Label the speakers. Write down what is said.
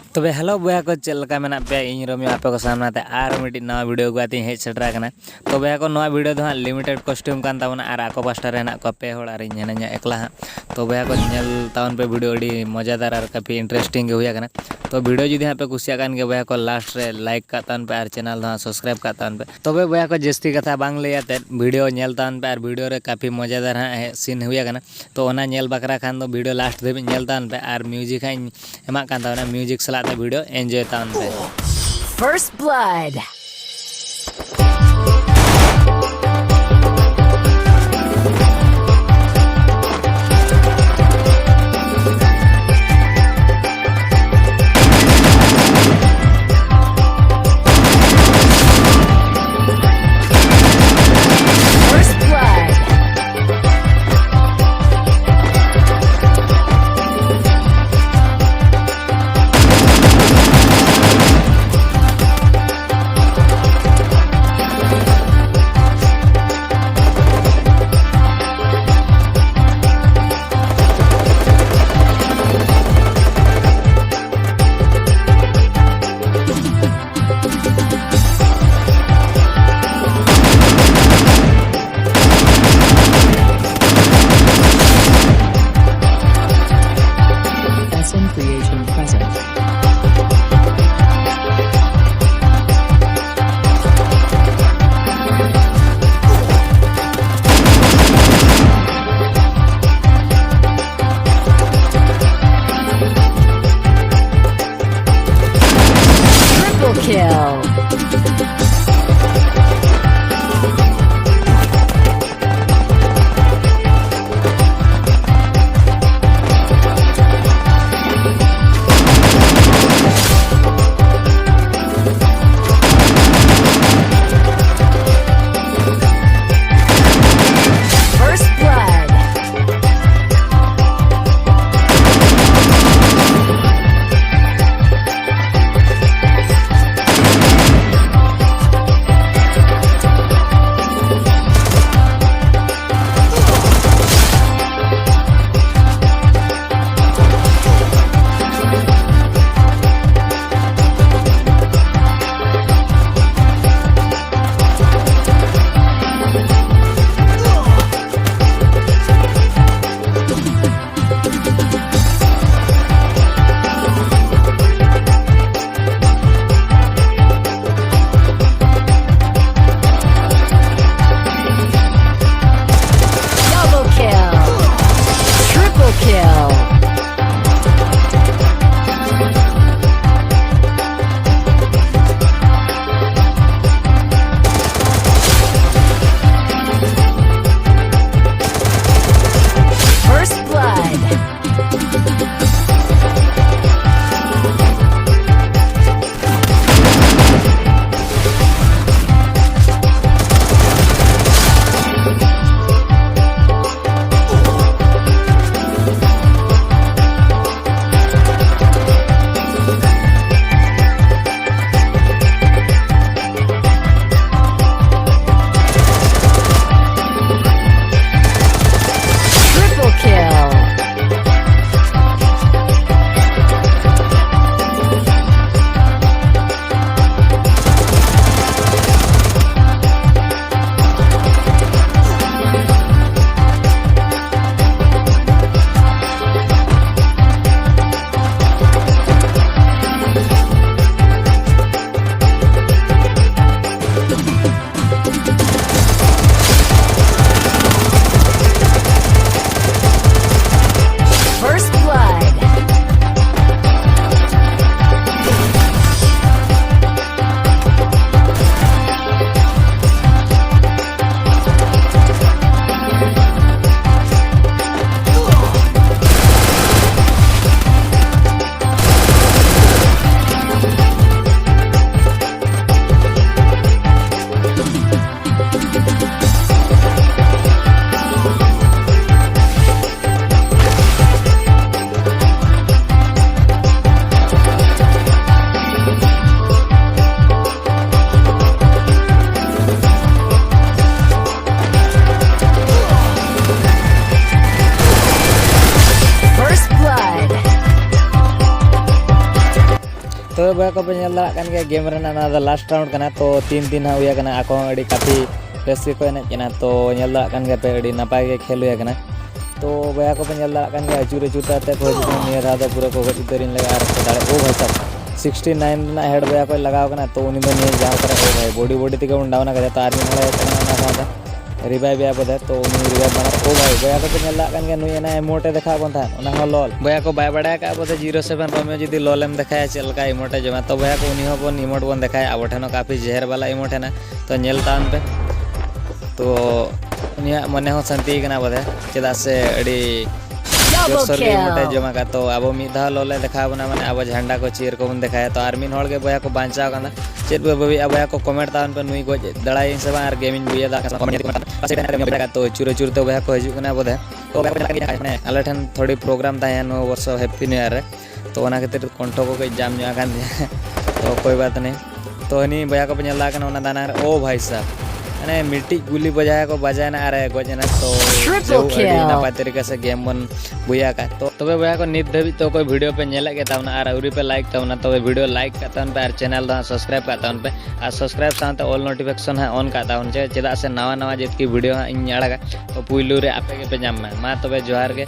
Speaker 1: तबे हेलो बया को चलका मेना पे इन रोमियो आपे को सामने ते आर मिडी नवा वीडियो को आती हेज सेटरा कना। तो बया को नवा वीडियो दो लिमिटेड कॉस्ट्यूम कान तावना आर आको पास्टर रेना को पे होड़ आर हिनाኛ एकला हा। तो बया को नेल तावन पे वीडियो अडी मजादार आर काफी इंटरेस्टिंग गे हुया कना। तो वीडियो जुदी यहाँ पे कुसिया कान गे बया को लास्ट रे लाइक का तान पे आर चैनल दो सब्सक्राइब का तान पे। तबे बया को जस्ती कथा बांग लेयाते वीडियो नेल तान पे आर वीडियो रे काफी मजादार हा सीन हुया कना। तो ओना नेल बकरा खान दो वीडियो लास्ट दे नेल तान पे आर म्यूजिक हा एमा कान तावना म्यूजिक सला वीडियो एंजॉय तान पे।
Speaker 2: First blood.
Speaker 1: तो बया को पे नेल दाड़ा कान गया गेम रेना ना दा लास्ट राउंड कना तो 3-3 हा हुया कना आको अड़ी काफी बेस के को एने कना तो नेल दाड़ा कान गया पे अड़ी नपाय के खेल हुया कना तो बया को पे नेल दाड़ा कान गया अचूर अचूरते को हिजुग निया दा पूरा को गज उतरिन लगा आर दाड़े ओ भाई साहब 69 ना हेड बया को लगाव कना तो उनी दो निया जाव करे ओ भाई बॉडी ते को डाउन करे तो आर्मी मोड़े कना ना सादा रिवाइव या बदे तो उनी रिवाइव बना ओ भाई बया को पे नेल दाड़ा कान गया नुई ना इमोटे देखा कोन था ओना हो लॉल बया को बाय बड़ा का बदे 07 रोमियो जदी लॉल एम देखाय चलका इमोटे जमा तो बया को उनी हो बन इमोट बन देखाय अब ठेनो काफी जहर वाला इमोट है ना तो नेल तान पे तो उनिया मने हो शांति कना बदे चदा से अड़ी
Speaker 2: Double
Speaker 1: जोरसोर के इमोटे
Speaker 2: kill.
Speaker 1: जमा का तो अब मिधा लोले देखा बना माने अब झंडा को चीर को बन दिखाया तो आर्मी होड़ के बया को बांचा कना चेत बबी अब बया को कमेंट तान पे नुई को दड़ाई से बार गेमिंग बुया दा कमेंट तो चुरे चुर तो बया को हिजु कना बदे तो बया आले ठन थोड़ी प्रोग्राम था नो वर्ष हैप्पी न्यू ईयर तो ओना खातिर कंठो को कई जाम न्या कान तो कोई बात नहीं तो हनी बया को पे नेला कना ओना दाना ओ भाई साहब अने मिट्टी गुली बजाया को बजाय ना अरे गोजना तो
Speaker 2: Triple kill.
Speaker 1: नपाय तरीका से गेम बन बुया का तो तबे बया को नित धबी तो कोई वीडियो पे नेला के तावना आर उरी पे लाइक तावना तबे वीडियो लाइक का तावन पे आर चैनल दा सब्सक्राइब का तावन पे आ सब्सक्राइब साथ ऑल नोटिफिकेशन है ऑन का तावन चेदा से नवा नवा जेत की वीडियो इन अड़गा तो पुइलू रे आपे के पे जाम मा तबे जोहार के।